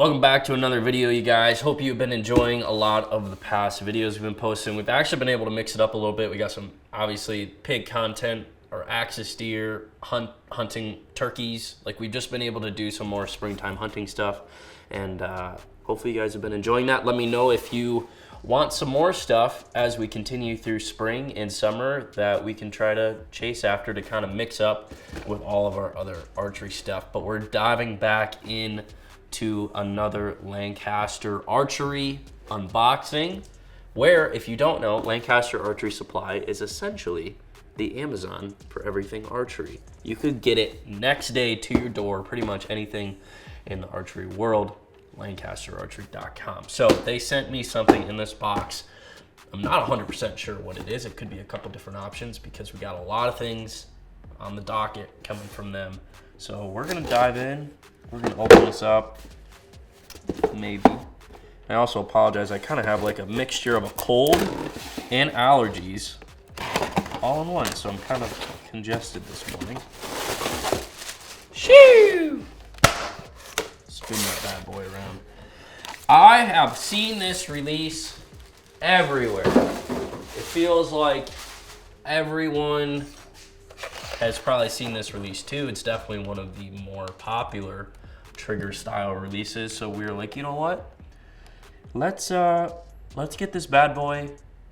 Welcome back to another video, you guys. Hope you've been enjoying a lot of the past videos we've been posting. We've actually been able to mix it up a little bit. We got some, obviously, pig content, or axis deer, hunting turkeys. Like, we've just been able to do some more springtime hunting stuff. And hopefully you guys have been enjoying that. Let me know if you want some more stuff as we continue through spring and summer that we can try to chase after to kind of mix up with all of our other archery stuff. But we're diving back in to another Lancaster archery unboxing, where, if you don't know, Lancaster Archery Supply is essentially the Amazon for everything archery. You could get it next day to your door, pretty much anything in the archery world, lancasterarchery.com. So they sent me something in this box. I'm not 100% sure what it is. It could be a couple different options because we got a lot of things on the docket coming from them. So we're gonna dive in. We're gonna open this up, maybe. I also apologize, I kind of have like a mixture of a cold and allergies all in one, so I'm kind of congested this morning. Shoo! Spin that bad boy around. I have seen this release everywhere. It feels like everyone has probably seen this release too. It's definitely one of the more popular trigger style releases. So we were like, you know what? Let's get this bad boy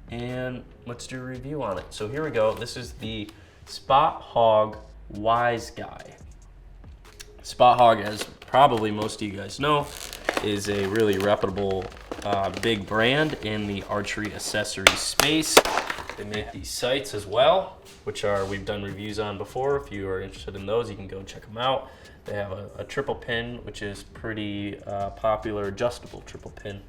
and let's do a review on it. So here we go. This is the Spot Hogg Wise Guy. Spot Hogg, as probably most of you guys know, is a really reputable big brand in the archery accessory space. They make these sights as well, which we've done reviews on before. If you are interested in those, you can go check them out. They have a triple pin, which is pretty popular, adjustable triple pin.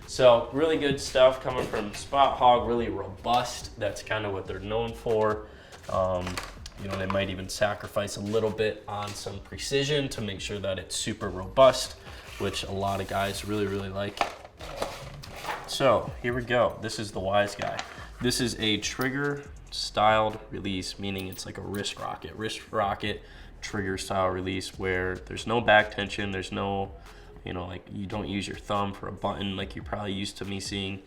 So really good stuff coming from Spot Hogg, really robust. That's kind of what they're known for. You know, they might even sacrifice a little bit on some precision to make sure that it's super robust, which a lot of guys really, really like. So here we go. This is the Wise Guy. This is a trigger styled release, meaning it's like a wrist rocket trigger style release where there's no back tension, there's no, you know, like you don't use your thumb for a button like you're probably used to me seeing.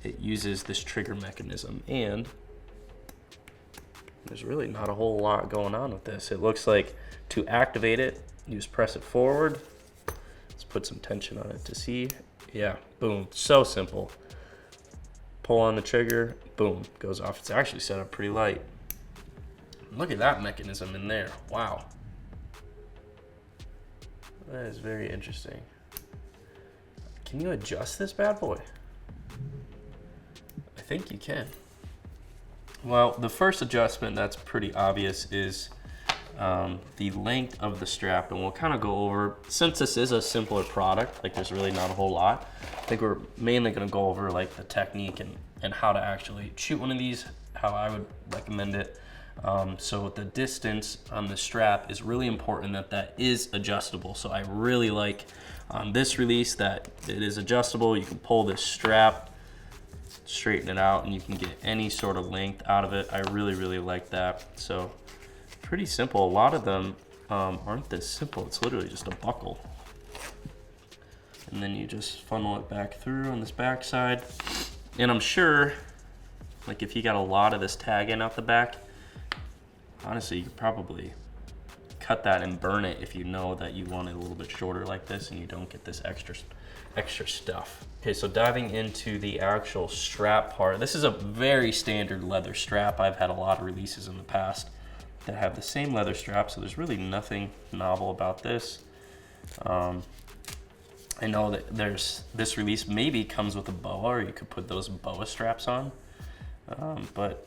It uses this trigger mechanism, and there's really not a whole lot going on with this. It looks like to activate it, you just press it forward. Let's put some tension on it to see. Yeah, boom, so simple. Pull on the trigger, boom, goes off. It's actually set up pretty light. Look at that mechanism in there, wow. That is very interesting. Can you adjust this bad boy? I think you can. Well, the first adjustment that's pretty obvious is the length of the strap, and we'll kind of go over, since this is a simpler product, like there's really not a whole lot, I think we're mainly going to go over like the technique and how to actually shoot one of these, how I would recommend it. So the distance on the strap is really important, that is adjustable. So I really like on this release that it is adjustable. You can pull this strap, straighten it out, and you can get any sort of length out of it. I really, really like that. So pretty simple. A lot of them aren't this simple. It's literally just a buckle. And then you just funnel it back through on this back side. And I'm sure, like if you got a lot of this tagging out the back, honestly, you could probably cut that and burn it if you know that you want it a little bit shorter like this and you don't get this extra stuff. Okay, so diving into the actual strap part. This is a very standard leather strap. I've had a lot of releases in the past that have the same leather strap, so there's really nothing novel about this. I know that this release maybe comes with a boa, or you could put those boa straps on. But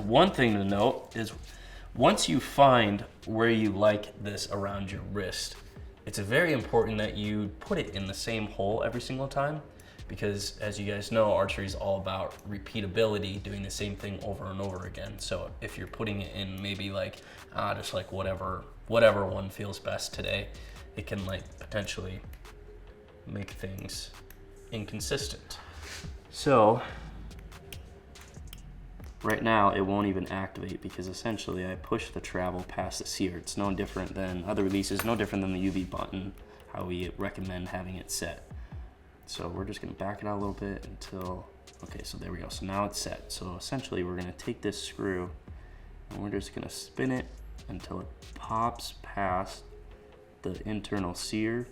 one thing to note is once you find where you like this around your wrist, it's very important that you put it in the same hole every single time, because as you guys know, archery is all about repeatability, doing the same thing over and over again. So if you're putting it in maybe like just like whatever one feels best today, it can like potentially make things inconsistent. So right now it won't even activate because essentially I push the travel past the sear. It's no different than other releases, no different than the UV button how we recommend having it set. So we're just gonna back it out a little bit until, okay, so there we go. So now it's set. So essentially we're gonna take this screw and we're just gonna spin it until it pops past the internal sear.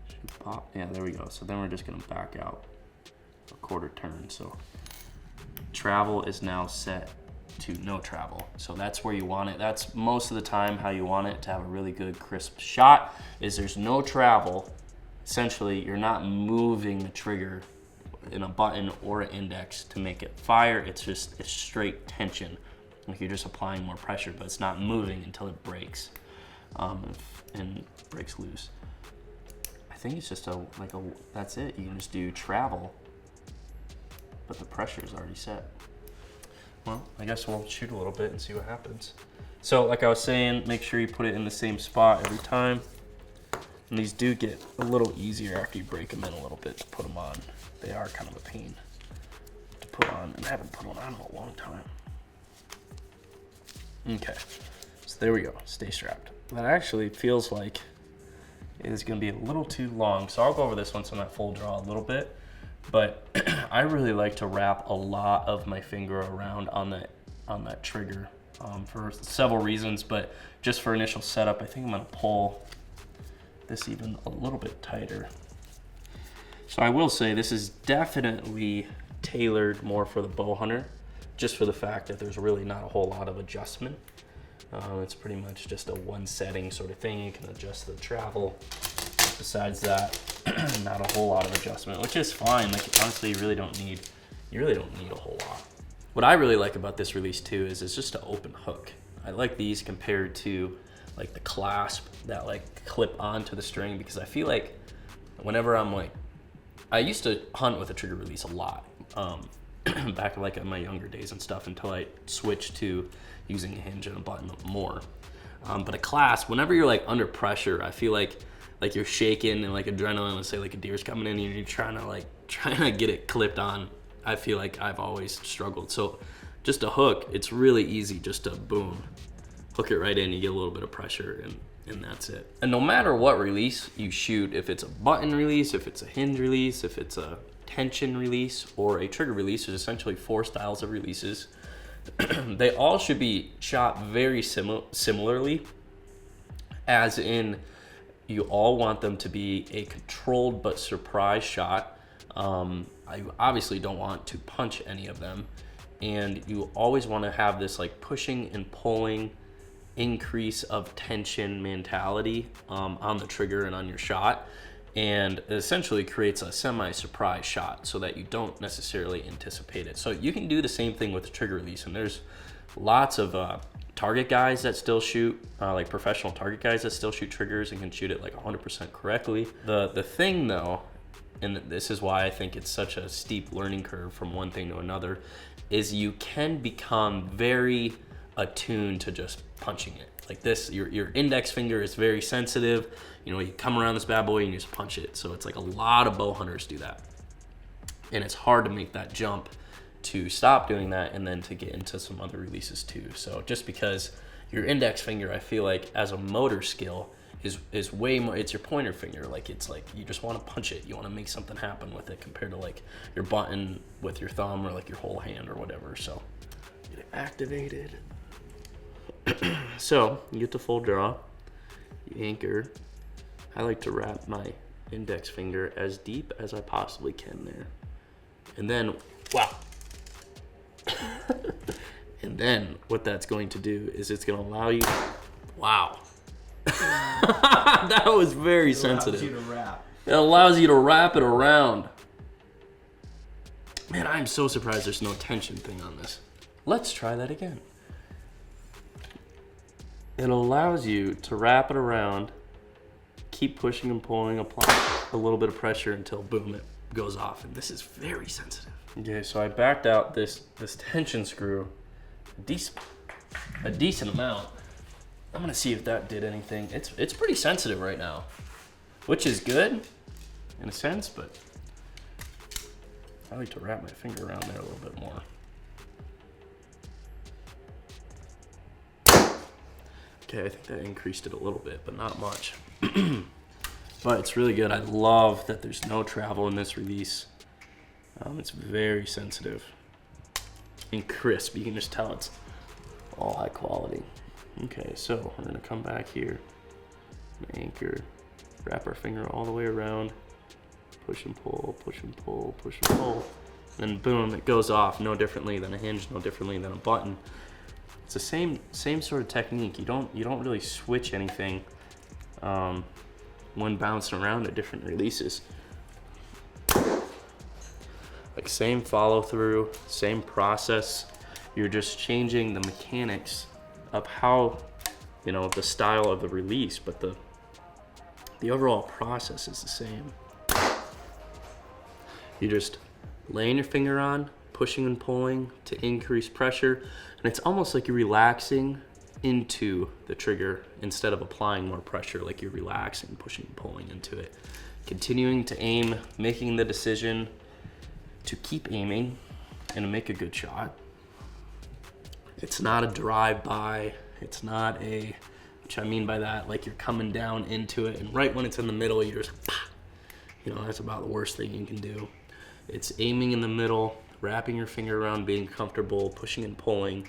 Should pop, yeah, there we go. So then we're just gonna back out a quarter turn. So travel is now set to no travel. So that's where you want it. That's most of the time how you want it to have a really good crisp shot, is there's no travel. Essentially, you're not moving the trigger in a button or an index to make it fire. It's straight tension. Like you're just applying more pressure, but it's not moving until it breaks and breaks loose. I think it's just that's it. You can just do travel, but the pressure is already set. Well, I guess we'll shoot a little bit and see what happens. So like I was saying, make sure you put it in the same spot every time. And these do get a little easier after you break them in a little bit to put them on. They are kind of a pain to put on, and I haven't put one on in a long time. Okay, so there we go, stay strapped. That actually feels like it is gonna be a little too long, so I'll go over this once I'm at full draw a little bit. But I really like to wrap a lot of my finger around on that trigger for several reasons, but just for initial setup, I think I'm gonna pull this even a little bit tighter. So I will say this is definitely tailored more for the bow hunter, just for the fact that there's really not a whole lot of adjustment. It's pretty much just a one setting sort of thing. You can adjust the travel. Besides that, not a whole lot of adjustment, which is fine. Like honestly, you really don't need a whole lot. What I really like about this release too is it's just an open hook. I like these compared to like the clasp that like clip onto the string, because I feel like whenever I used to hunt with a trigger release a lot, back like in my younger days and stuff, until I switched to using a hinge and a button more. But a clasp, whenever you're like under pressure, I feel like you're shaking and like adrenaline, let's say like a deer's coming in and you're trying to get it clipped on. I feel like I've always struggled. So just a hook, it's really easy just to boom, hook it right in, you get a little bit of pressure and that's it. And no matter what release you shoot, if it's a button release, if it's a hinge release, if it's a tension release or a trigger release, there's essentially 4 styles of releases. They all should be shot very similarly, as in you all want them to be a controlled but surprise shot. I obviously don't want to punch any of them, and you always want to have this like pushing and pulling increase of tension mentality on the trigger and on your shot, and it essentially creates a semi-surprise shot so that you don't necessarily anticipate it. So you can do the same thing with the trigger release, and there's lots of target guys that still shoot, like professional target guys that still shoot triggers and can shoot it like 100% correctly. The thing though, and this is why I think it's such a steep learning curve from one thing to another, is you can become very attuned to just punching it. Like this, your index finger is very sensitive. You know, you come around this bad boy and you just punch it. So it's like a lot of bow hunters do that. And it's hard to make that jump to stop doing that and then to get into some other releases too. So just because your index finger, I feel like as a motor skill is way more, it's your pointer finger. Like it's like, you just want to punch it. You want to make something happen with it compared to like your button with your thumb or like your whole hand or whatever. So get it activated. So you get to full draw, you anchor. I like to wrap my index finger as deep as I possibly can there. And then, wow. And then what that's going to do is it's going to allow you, wow. That was very sensitive. It allows you to wrap. It allows you to wrap it around. Man, I'm so surprised there's no tension thing on this. Let's try that again. It allows you to wrap it around, keep pushing and pulling, apply a little bit of pressure until boom, it goes off. And this is very sensitive. Okay, so I backed out this tension screw a decent amount. I'm gonna see if that did anything. It's pretty sensitive right now, which is good in a sense, but I like to wrap my finger around there a little bit more. Okay, I think that increased it a little bit, but not much. But it's really good. I love that there's no travel in this release. It's very sensitive and crisp. You can just tell it's all high quality. Okay, so we're gonna come back here, anchor, wrap our finger all the way around, push and pull, push and pull, push and pull. Then boom, it goes off, no differently than a hinge, no differently than a button. It's the same sort of technique. You don't really switch anything when bouncing around at different releases. Like same follow through, same process. You're just changing the mechanics of how, you know, the style of the release, but the overall process is the same. You're just laying your finger on, pushing and pulling to increase pressure, and it's almost like you're relaxing into the trigger instead of applying more pressure, like you're relaxing, pushing and pulling into it. Continuing to aim, making the decision to keep aiming and to make a good shot. It's not a drive-by. It's not a, which I mean by that, like you're coming down into it and right when it's in the middle, you're just, you know, that's about the worst thing you can do. It's aiming in the middle, wrapping your finger around, being comfortable, pushing and pulling,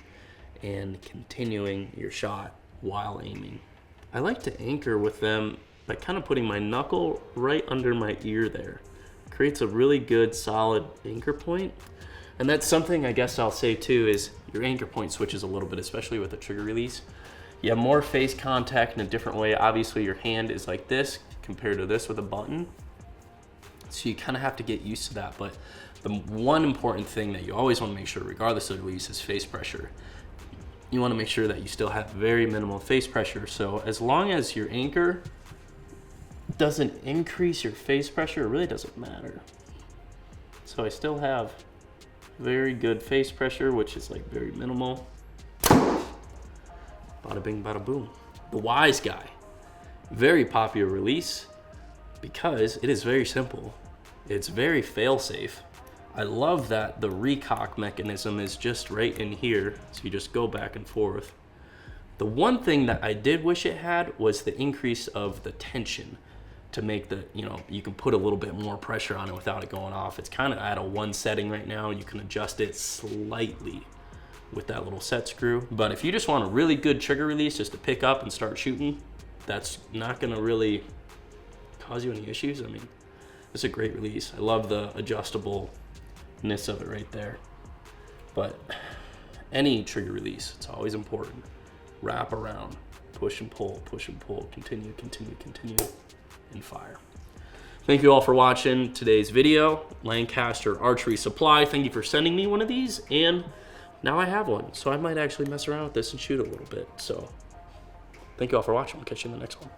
and continuing your shot while aiming. I like to anchor with them by kind of putting my knuckle right under my ear there. Creates a really good solid anchor point. And that's something I guess I'll say too, is your anchor point switches a little bit, especially with a trigger release. You have more face contact in a different way. Obviously your hand is like this compared to this with a button. So you kind of have to get used to that. But the one important thing that you always want to make sure, regardless of the release, is face pressure. You want to make sure that you still have very minimal face pressure. So as long as your anchor doesn't increase your face pressure, it really doesn't matter. So I still have very good face pressure, which is like very minimal. Bada bing, bada boom. The Wise Guy, very popular release because it is very simple. It's very fail-safe. I love that the recock mechanism is just right in here, so you just go back and forth. The one thing that I did wish it had was the increase of the tension to make the, you know, you can put a little bit more pressure on it without it going off. It's kind of at a 1 setting right now. You can adjust it slightly with that little set screw. But if you just want a really good trigger release just to pick up and start shooting, that's not gonna really cause you any issues. I mean, it's a great release. I love the adjustableness of it right there. But any trigger release, it's always important. Wrap around, push and pull, continue, continue, continue, and fire. Thank you all for watching today's video. Lancaster Archery Supply, thank you for sending me one of these, and now I have one, so I might actually mess around with this and shoot a little bit. So thank you all for watching. I'll catch you in the next one.